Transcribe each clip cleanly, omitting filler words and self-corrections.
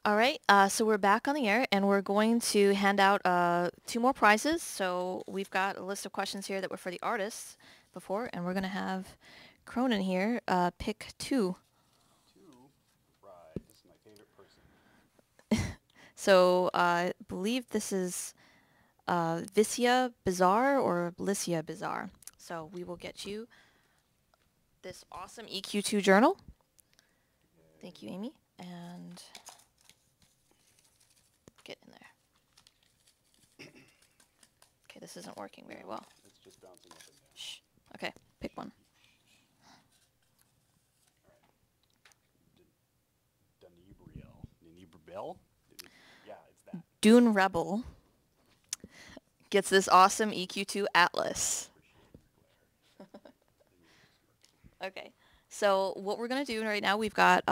All right, so we're back on the air, and we're going to hand out two more prizes. So we've got a list of questions here that were for the artists before, and we're going to have Cronin here pick two. Right, this is my favorite person. So I believe this is Vicia Bizarre or Blicia Bizarre. So we will get you this awesome EQ2 journal. Thank you, Amy. And get in there. Okay, this isn't working very well. It's just bouncing up and down. Shh. Okay, pick one. Dunibriel? Yeah, it's that. Dune Rebel gets this awesome EQ2 Atlas. Okay, so what we're going to do right now, we've got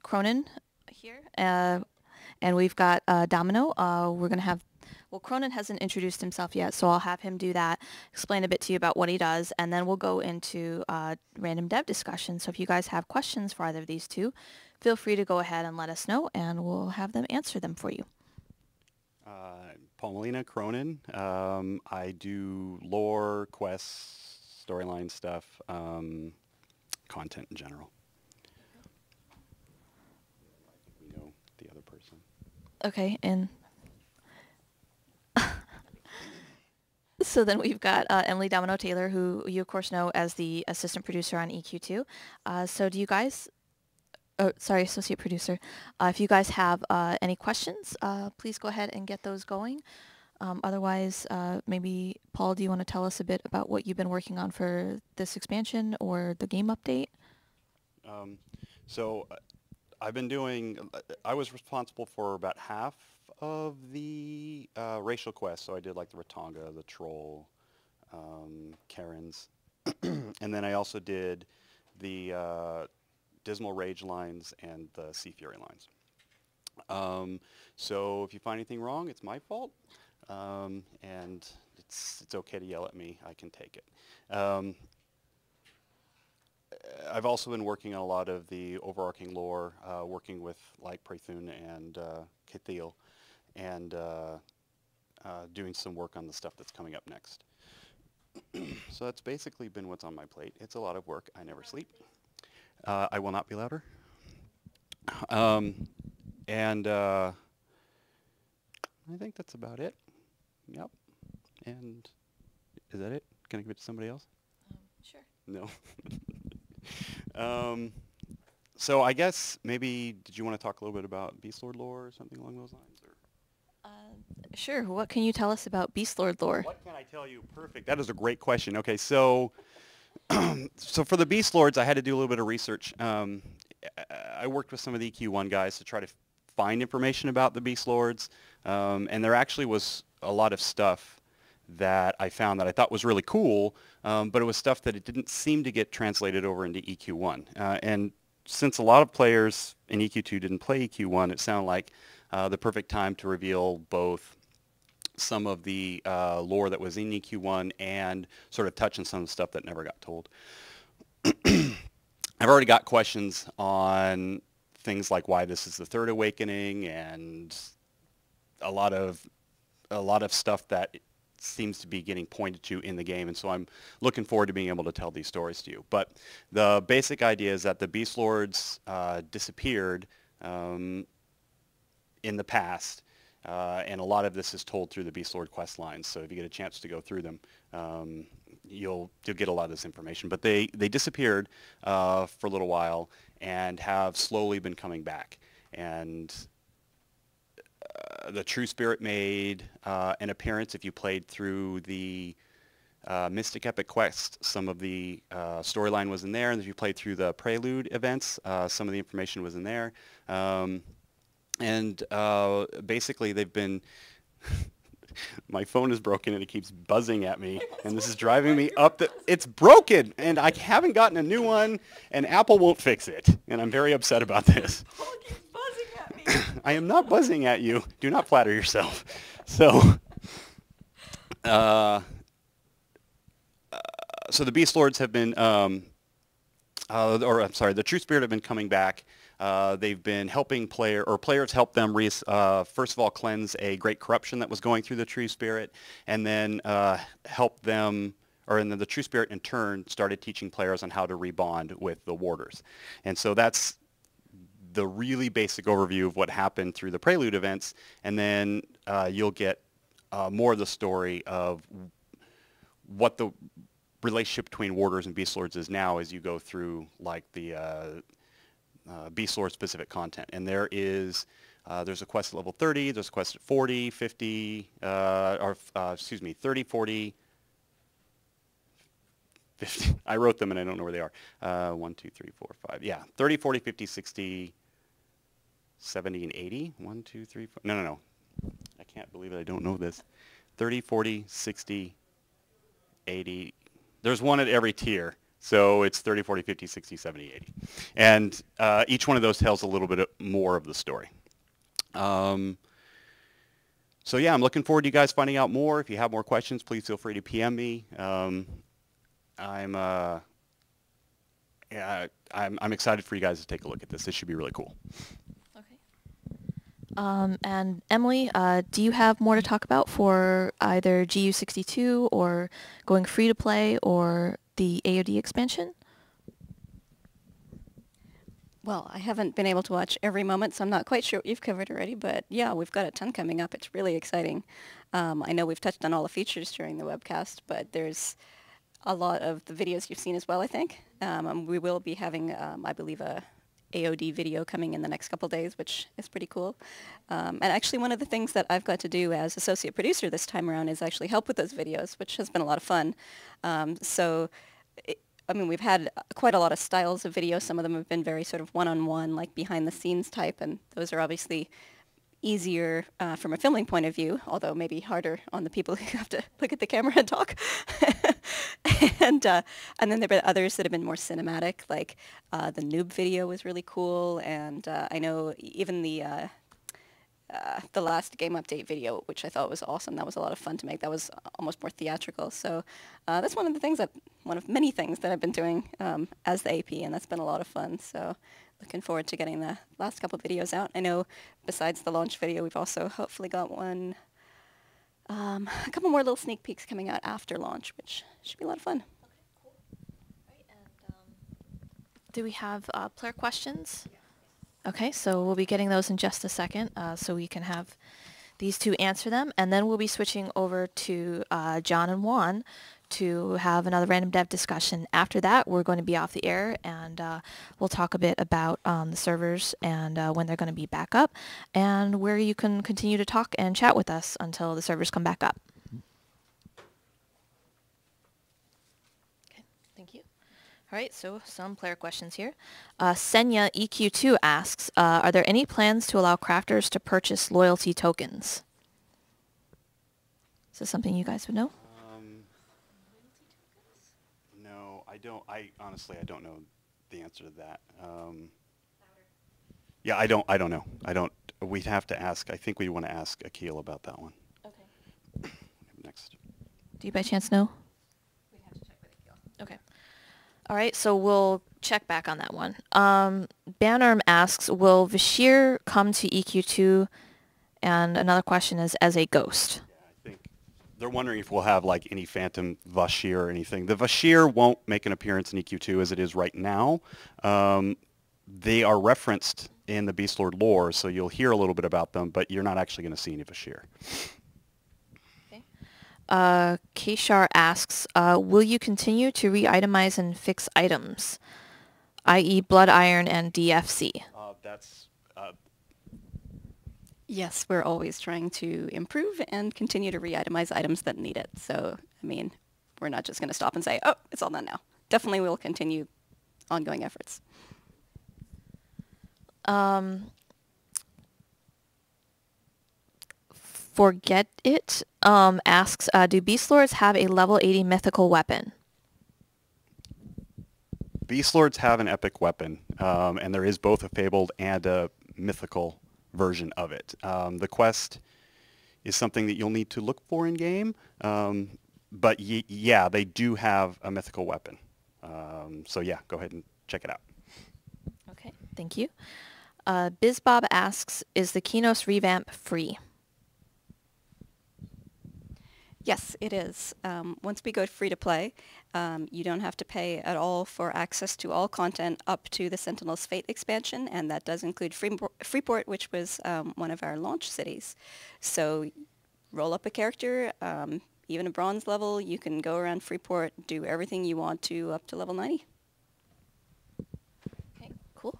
Cronin here, and we've got Domino. We're going to have, well, Cronin hasn't introduced himself yet, so I'll have him do that, explain a bit to you about what he does, and then we'll go into random dev discussion. So if you guys have questions for either of these two, feel free to go ahead and let us know, and we'll have them answer them for you. Paul Molina, Cronin. I do lore, quests, storyline stuff, content in general. I think we know the other person. Okay, and so then we've got Emily Domino Taylor, who you of course know as the assistant producer on EQ2. So do you guys, oh, sorry, associate producer, if you guys have any questions, please go ahead and get those going. Otherwise, maybe, Paul, do you want to tell us a bit about what you've been working on for this expansion or the game update? So I've been doing, I was responsible for about half of the racial quests. So I did like the Ratanga, the Troll, Karens, and then I also did the Dismal Rage lines and the Sea Fury lines. So if you find anything wrong, it's my fault. And it's okay to yell at me. I can take it. I've also been working on a lot of the overarching lore, working with like Praethun and Catheel, and doing some work on the stuff that's coming up next. So that's basically been what's on my plate. It's a lot of work. I never sleep. I will not be louder. And I think that's about it. Yep. And is that it? Can I give it to somebody else? Sure. No. So I guess maybe, did you want to talk a little bit about Beast Lord lore or something along those lines? Or? Sure. What can you tell us about Beast Lord lore? What can I tell you? Perfect. That is a great question. Okay, so so for the Beast Lords, I had to do a little bit of research. I worked with some of the EQ1 guys to try to find information about the Beast Lords, and there actually was a lot of stuff that I found that I thought was really cool, but it was stuff that it didn't seem to get translated over into EQ1. And since a lot of players in EQ2 didn't play EQ1, it sounded like the perfect time to reveal both some of the lore that was in EQ1 and sort of touch on some of the stuff that never got told. I've already got questions on things like why this is the third awakening and a lot of stuff that seems to be getting pointed to in the game, and so I'm looking forward to being able to tell these stories to you. But the basic idea is that the Beast Lords disappeared in the past, and a lot of this is told through the Beast Lord quest lines. So if you get a chance to go through them, you'll get a lot of this information. But they disappeared for a little while and have slowly been coming back. And the True Spirit made an appearance if you played through the Mystic Epic Quest. Some of the storyline was in there, and if you played through the Prelude events, some of the information was in there. And basically they've been... My phone is broken and it keeps buzzing at me, and this is driving me up the... It's broken, and I haven't gotten a new one, and Apple won't fix it, and I'm very upset about this. Paul keeps buzzing at me. I am not buzzing at you. Do not flatter yourself. So, so the Beast Lords have been or I'm sorry, the True Spirit have been coming back. They've been helping players help them first of all cleanse a great corruption that was going through the True Spirit, and then help them, and then the True Spirit in turn started teaching players on how to rebond with the warders. And so that's the really basic overview of what happened through the Prelude events, and then you'll get more of the story of what the relationship between warders and beast lords is now as you go through like the beast lord specific content. And there's a quest at level 30, there's a quest at 40, 50, 30, 40, 50. I wrote them and I don't know where they are. 1, 2, 3, 4, 5. Yeah, 30, 40, 50, 60, 70, and 80. 1, 2, 3, 4. No. I can't believe it. I don't know this. 30, 40, 60, 80. There's one at every tier. So it's 30, 40, 50, 60, 70, 80. And each one of those tells a little bit more of the story. So yeah, I'm looking forward to you guys finding out more. If you have more questions, please feel free to PM me. I'm excited for you guys to take a look at this. This should be really cool. Okay. And Emily, do you have more to talk about for either GU62 or going free to play or the AOD expansion? Well, I haven't been able to watch every moment, so I'm not quite sure what you've covered already, but yeah, we've got a ton coming up. It's really exciting. I know we've touched on all the features during the webcast, but there's a lot of the videos you've seen as well, I think. We will be having, I believe, a AOD video coming in the next couple days, which is pretty cool. And actually one of the things that I've got to do as associate producer this time around is actually help with those videos, which has been a lot of fun. We've had quite a lot of styles of video. Some of them have been very sort of one-on-one, like behind-the-scenes type, and those are obviously easier from a filming point of view, although maybe harder on the people who have to look at the camera and talk. And then there have been others that have been more cinematic, like the noob video was really cool, and I know even the last game update video, which I thought was awesome. That was a lot of fun to make. That was almost more theatrical. So that's one of many things that I've been doing as the AP, and that's been a lot of fun. So looking forward to getting the last couple of videos out. I know besides the launch video, we've also hopefully got a couple more little sneak peeks coming out after launch, which should be a lot of fun. Okay, cool. Right, and do we have player questions? Yeah. Okay, so we'll be getting those in just a second, so we can have these two answer them, and then we'll be switching over to John and Juan to have another random dev discussion. After that, we're going to be off the air, and we'll talk a bit about the servers and when they're going to be back up, and where you can continue to talk and chat with us until the servers come back up. Okay, thank you. All right, so some player questions here. Senya EQ2 asks, are there any plans to allow crafters to purchase loyalty tokens? Is this something you guys would know? No, I don't. Honestly, I don't know the answer to that. Yeah, I don't know. We'd have to ask. I think we want to ask Akil about that one. Okay. Next. Do you by chance know? We'd have to check with Akil. Okay. All right, so we'll check back on that one. Banarm asks, will Vashir come to EQ2? And another question is, as a ghost. Yeah, I think they're wondering if we'll have like any phantom Vashir or anything. The Vashir won't make an appearance in EQ2 as it is right now. They are referenced in the Beast Lord lore, so you'll hear a little bit about them, but you're not actually going to see any Vashir. Keshar asks, will you continue to re-itemize and fix items, i.e. Blood Iron and DFC? Yes, we're always trying to improve and continue to re-itemize items that need it. So, I mean, we're not just going to stop and say, oh, it's all done now. Definitely we'll continue ongoing efforts. Forget It asks, do Beast Lords have a level 80 mythical weapon? Beast Lords have an epic weapon, and there is both a fabled and a mythical version of it. The quest is something that you'll need to look for in game, but yeah, they do have a mythical weapon. So yeah, go ahead and check it out. Okay, thank you. BizBob asks, is the Keynos revamp free? Yes, it is. Once we go free to play, you don't have to pay at all for access to all content up to the Sentinel's Fate expansion, and that does include Freeport, which was one of our launch cities. So roll up a character, even a bronze level, you can go around Freeport, do everything you want to up to level 90. Okay, cool.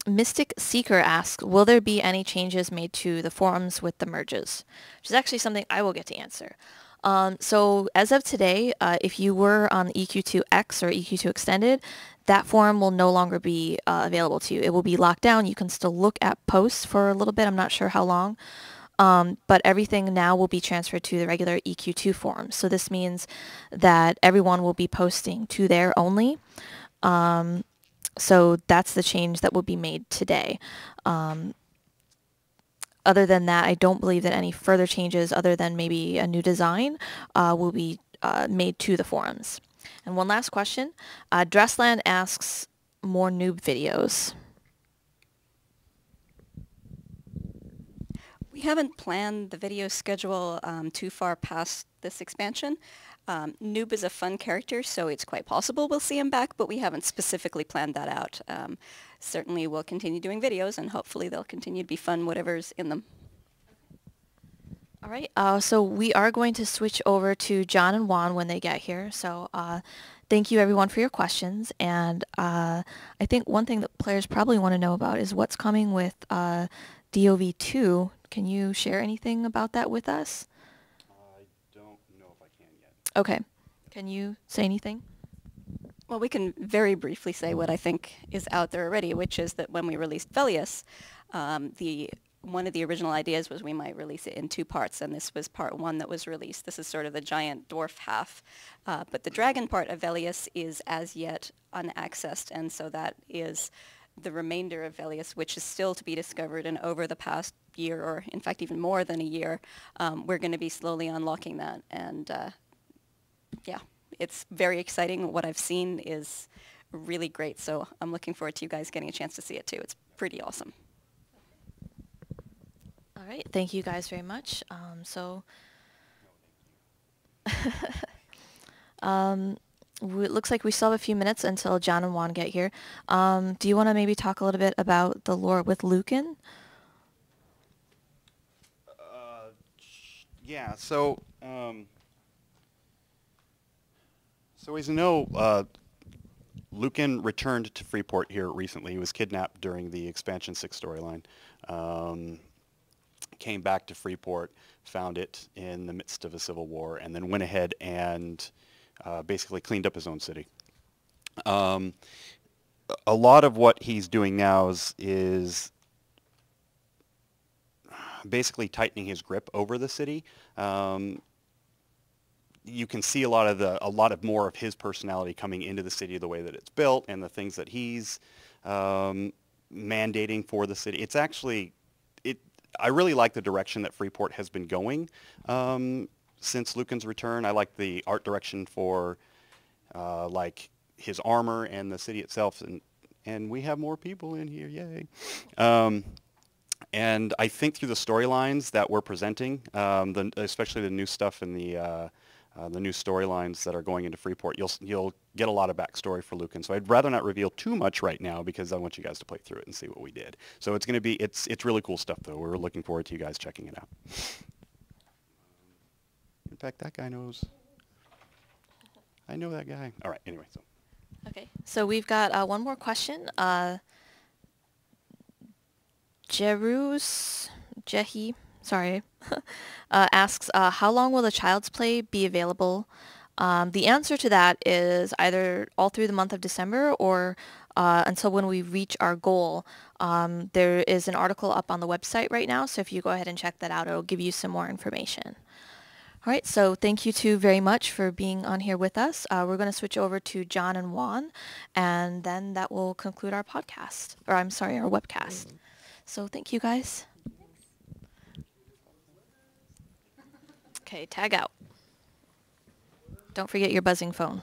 Mystic Seeker asks, will there be any changes made to the forums with the merges? Which is actually something I will get to answer. So as of today, if you were on EQ2X or EQ2 Extended, that forum will no longer be available to you. It will be locked down. You can still look at posts for a little bit. I'm not sure how long. But everything now will be transferred to the regular EQ2 forum. So this means that everyone will be posting to there only. So that's the change that will be made today. Other than that, I don't believe that any further changes other than maybe a new design will be made to the forums. And one last question. Dressland asks, more noob videos. We haven't planned the video schedule too far past this expansion. Noob is a fun character, so it's quite possible we'll see him back, but we haven't specifically planned that out. Certainly we'll continue doing videos, and hopefully they'll continue to be fun, whatever's in them. All right, so we are going to switch over to John and Juan when they get here. So thank you everyone for your questions. And I think one thing that players probably want to know about is what's coming with DOV2. Can you share anything about that with us? I don't know if I can yet. Okay. Can you say anything? Well, we can very briefly say what I think is out there already, which is that when we released Velius, one of the original ideas was we might release it in two parts, and this was part one that was released. This is sort of the giant dwarf half. But the dragon part of Velius is as yet unaccessed, and so that is the remainder of Velius, which is still to be discovered, and over the past year, or in fact even more than a year, we're going to be slowly unlocking that. And yeah, it's very exciting. What I've seen is really great, so I'm looking forward to you guys getting a chance to see it too. It's pretty awesome. All right, thank you guys very much. It looks like we still have a few minutes until John and Juan get here. Do you want to maybe talk a little bit about the lore with Lucan? Yeah, so as you know, Lucan returned to Freeport here recently. He was kidnapped during the Expansion 6 storyline. Came back to Freeport, found it in the midst of a civil war, and then went ahead and basically cleaned up his own city. A lot of what he's doing now is basically tightening his grip over the city. You can see a lot more of his personality coming into the city, the way that it's built and the things that he's mandating for the city. It's actually, I really like the direction that Freeport has been going since Lucan's return. I like the art direction for like his armor and the city itself, and we have more people in here, yay. And I think through the storylines that we're presenting, especially the new stuff in the new storylines that are going into Freeport, you'll get a lot of backstory for Lucan. So I'd rather not reveal too much right now because I want you guys to play through it and see what we did. So it's going to be it's really cool stuff though. We're looking forward to you guys checking it out. In fact, that guy knows. I know that guy. All right. Anyway, so. Okay, so we've got one more question. Jehi, sorry, asks, how long will the Child's Play be available? The answer to that is either all through the month of December or until when we reach our goal. There is an article up on the website right now, so if you go ahead and check that out, it'll give you some more information. All right, so thank you two very much for being on here with us. We're going to switch over to John and Juan, and then that will conclude our podcast, or I'm sorry, our webcast. So thank you guys. Okay, tag out. Don't forget your buzzing phone.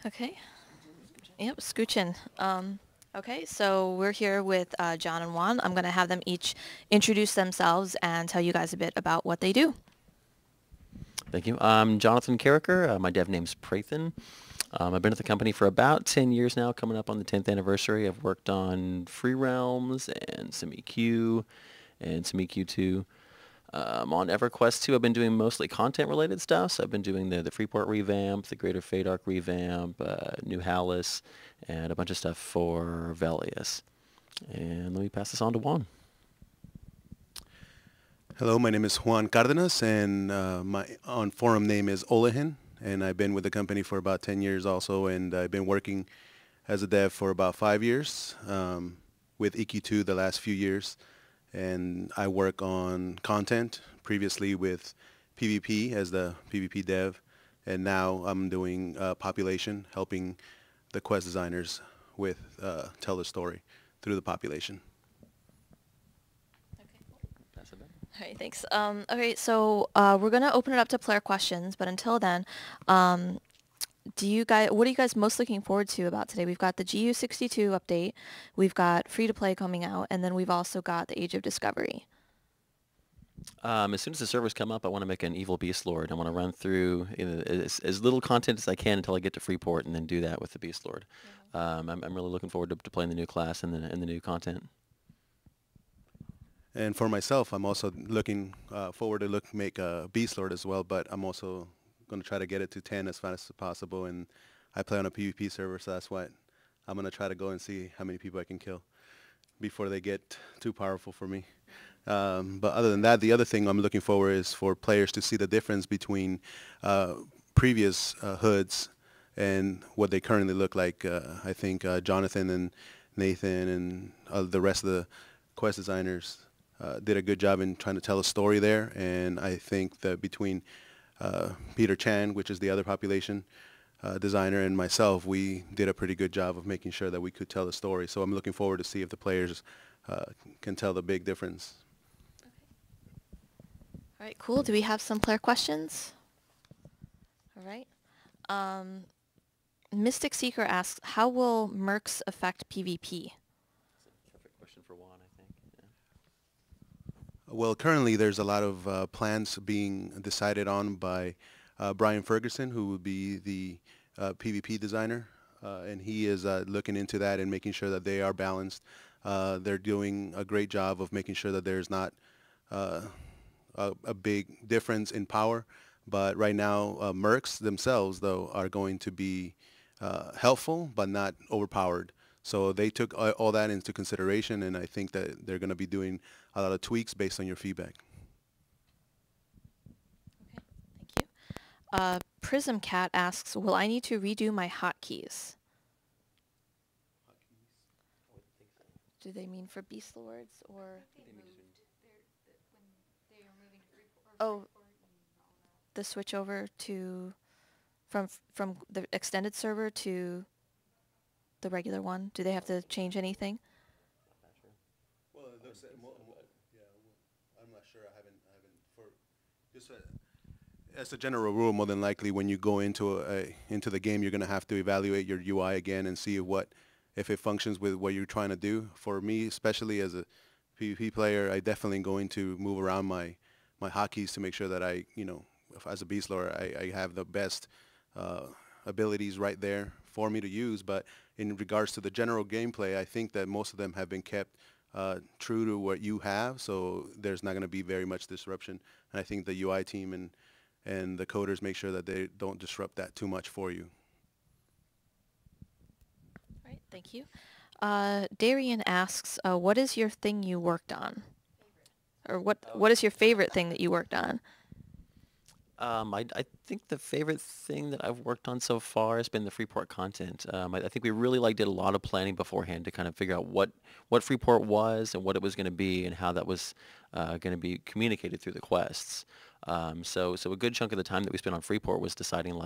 Okay. Yep, scoochin'. Okay, so we're here with John and Juan. I'm going to have them each introduce themselves and tell you guys a bit about what they do. Thank you. I'm Jonathan Caraker. My dev name's Prathan. I've been at the company for about 10 years now, coming up on the 10th anniversary. I've worked on Free Realms and some EQ and some EQ2. On EverQuest II, I've been doing mostly content-related stuff. So I've been doing the Freeport revamp, the Greater Fate Arc revamp, New Hallis, and a bunch of stuff for Velius. And let me pass this on to Juan. Hello, my name is Juan Cardenas, and my on forum name is Olahin, and I've been with the company for about 10 years also, and I've been working as a dev for about 5 years, with EQ2 the last few years, and I work on content, previously with PvP as the PvP dev, and now I'm doing population, helping the quest designers with tell the story through the population. Pass it back. All right, thanks. Okay, so we're going to open it up to player questions, but until then, what are you guys most looking forward to about today? We've got the GU62 update, we've got free-to-play coming out, and then we've also got the Age of Discovery. As soon as the servers come up, I want to make an evil beast lord. I want to run through as little content as I can until I get to Freeport, and then do that with the beast lord. I'm really looking forward to playing the new class and the new content. And for myself, I'm also looking forward to make a Beast Lord as well, but I'm also going to try to get it to 10 as fast as possible, and I play on a PvP server, so that's what I'm going to try to go and see how many people I can kill before they get too powerful for me. But other than that, the other thing I'm looking forward is for players to see the difference between previous hoods and what they currently look like. I think Jonathan and Nathan and the rest of the quest designers did a good job in trying to tell a story there, and I think that between Peter Chan, which is the other population designer, and myself, we did a pretty good job of making sure that we could tell the story. So I'm looking forward to see if the players can tell the big difference. All right, cool. Do we have some player questions? All right. Mystic Seeker asks, how will mercs affect PvP? Perfect question for Juan, I think. Well, currently there's a lot of plans being decided on by Brian Ferguson, who would be the PvP designer, and he is looking into that and making sure that they are balanced. They're doing a great job of making sure that there's not a big difference in power, but right now mercs themselves, though, are going to be helpful but not overpowered. So they took all that into consideration, and I think that they're going to be doing a lot of tweaks based on your feedback. Okay, thank you. Prism Cat asks, will I need to redo my hotkeys? Do they mean for Beast Lords or? Oh, the switch over to from the extended server to the regular one. Do they have to change anything? Well, it looks yeah, I'm not sure. I haven't for just as a general rule, more than likely when you go into the game, you're going to have to evaluate your UI again and see if it functions with what you're trying to do. For me, especially as a PvP player, I definitely going to move around my hotkeys to make sure that as a Beast Lord, I have the best abilities right there for me to use. But in regards to the general gameplay, I think that most of them have been kept true to what you have, so there's not going to be very much disruption. And I think the UI team and the coders make sure that they don't disrupt that too much for you. All right, thank you. Darian asks, what is your thing you worked on? Or what is your favorite thing that you worked on? I think the favorite thing that I've worked on so far has been the Freeport content. I think we really did a lot of planning beforehand to kind of figure out what Freeport was and what it was going to be and how that was going to be communicated through the quests. So a good chunk of the time that we spent on Freeport was deciding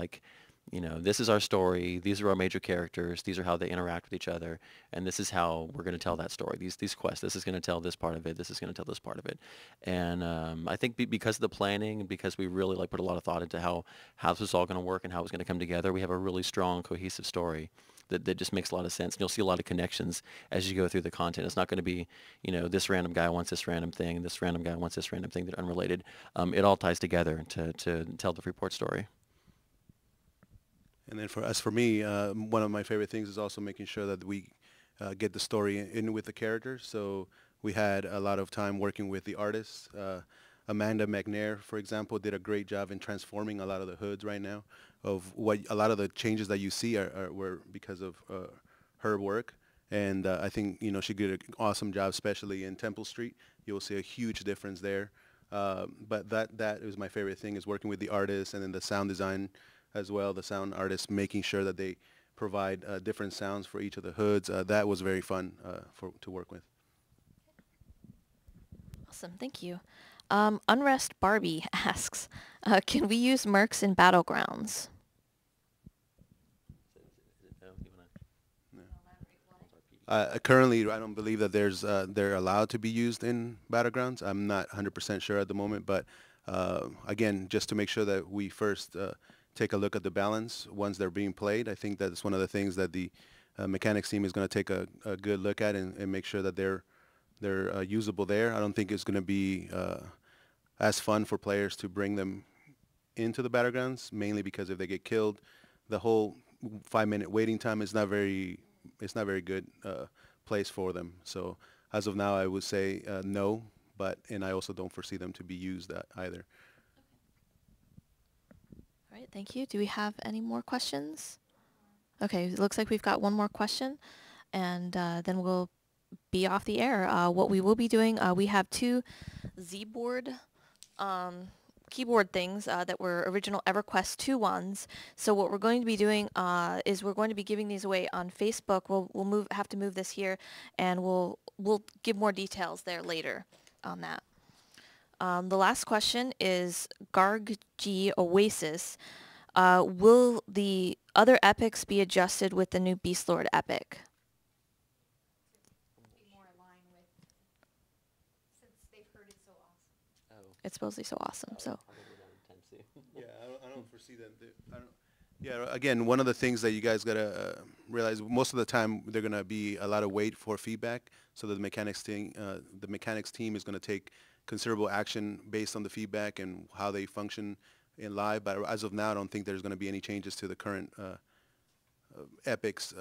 you know, this is our story, these are our major characters, these are how they interact with each other, and this is how we're going to tell that story. These quests, this is going to tell this part of it, this is going to tell this part of it. And I think because of the planning, and because we really like put a lot of thought into how this is all going to work and how it's going to come together, we have a really strong, cohesive story that just makes a lot of sense. And you'll see a lot of connections as you go through the content. It's not going to be, you know, this random guy wants this random thing, and this random guy wants this random thing that are unrelated. It all ties together to tell the Freeport story. And then for me, one of my favorite things is also making sure that we get the story in with the characters. So we had a lot of time working with the artists. Amanda McNair, for example, did a great job in transforming a lot of the hoods right now. Of what a lot of the changes that you see were because of her work. And I think, you know, she did an awesome job, especially in Temple Street. You'll see a huge difference there. But that is my favorite thing, is working with the artists, and then the sound design as well, the sound artists making sure that they provide different sounds for each of the hoods. That was very fun to work with. Awesome, thank you. Unrest Barbie asks, can we use mercs in battlegrounds? Currently, I don't believe that they're allowed to be used in battlegrounds. I'm not 100% sure at the moment, but again, just to make sure that we first take a look at the balance once they're being played. I think that's one of the things that the mechanics team is going to take a good look at and make sure that they're usable there. I don't think it's going to be as fun for players to bring them into the battlegrounds, mainly because if they get killed, the whole 5-minute waiting time is not very good place for them. So as of now, I would say no, and I also don't foresee them to be used either. All right, thank you. Do we have any more questions? Okay, it looks like we've got one more question, and then we'll be off the air. What we will be doing, we have 2 Z-board keyboard things that were original EverQuest II ones. So what we're going to be doing is we're going to be giving these away on Facebook. We'll have to move this here, and we'll give more details there later on that. The last question is Garg G Oasis. Will the other epics be adjusted with the new Beast Lord epic? It's supposedly so awesome. So. Yeah, I don't foresee them. Yeah, again, one of the things that you guys gotta realize, most of the time they're gonna be a lot of wait for feedback. So the mechanics team is gonna take considerable action based on the feedback and how they function in live. But as of now, I don't think there's gonna be any changes to the current epics.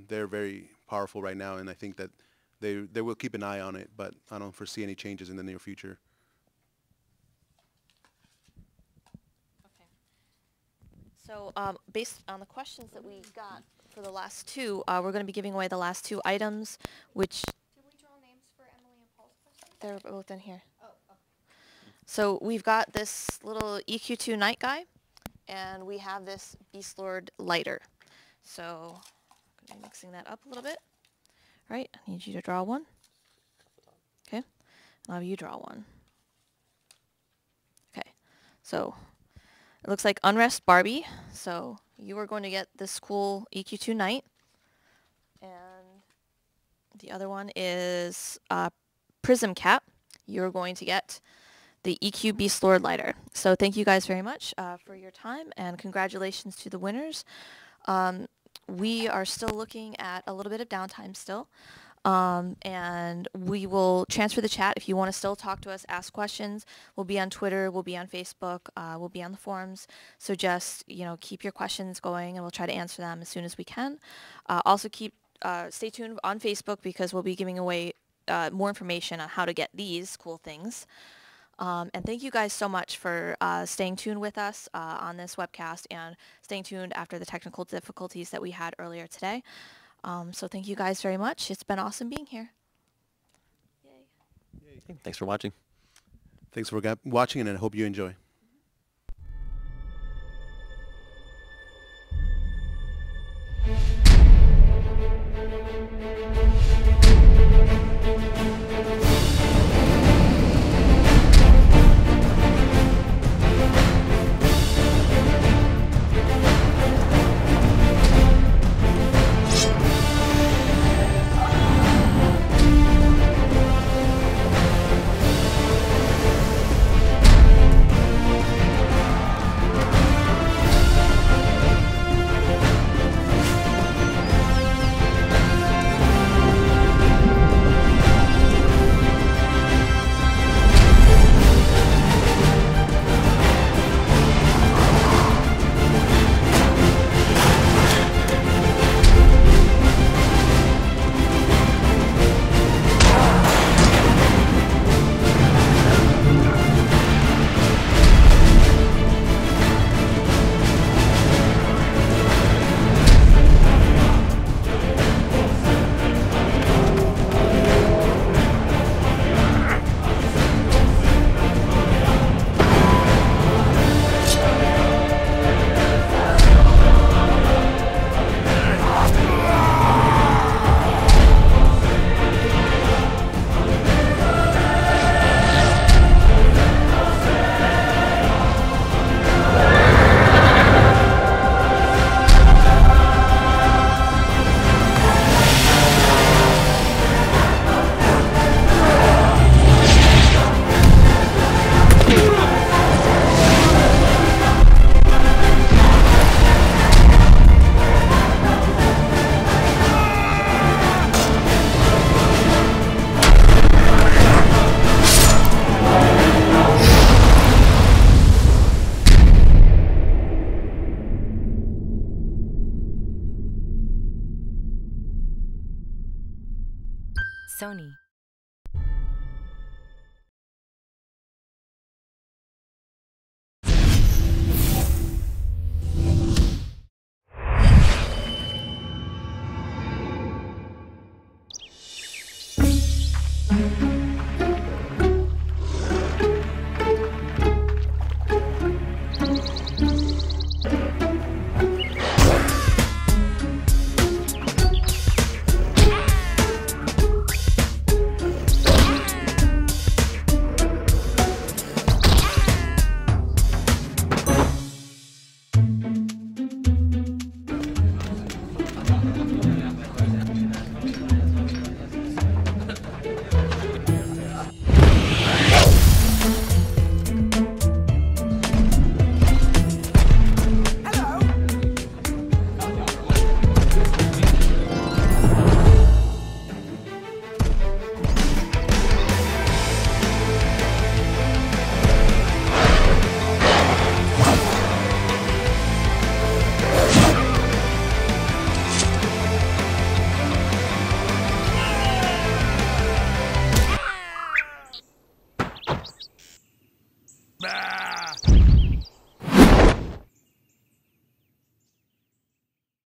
They're very powerful right now, and I think that they will keep an eye on it. But I don't foresee any changes in the near future. So based on the questions that we got for the last 2, we're going to be giving away the last 2 items, which... Did we draw names for Emily and Paul's questions? They're both in here. Oh, okay. So we've got this little EQ2 Knight guy, and we have this Beast Lord lighter. So I'm going to be mixing that up a little bit. All right, I need you to draw one. Okay, I'll have you draw one. Okay, so... It looks like Unrest Barbie, so you are going to get this cool EQ2 Knight. And the other one is Prism Cat. You're going to get the EQ Beast Lord Lighter. So thank you guys very much for your time, and congratulations to the winners. We are still looking at a little bit of downtime still. And we will transfer the chat. If you want to still talk to us, ask questions, we'll be on Twitter, we'll be on Facebook, we'll be on the forums. So just, you know, keep your questions going, and we'll try to answer them as soon as we can. Also stay tuned on Facebook, because we'll be giving away more information on how to get these cool things. And thank you guys so much for staying tuned with us on this webcast, and staying tuned after the technical difficulties that we had earlier today. So thank you guys very much. It's been awesome being here. Yay. Thanks for watching. Thanks for watching, and I hope you enjoy.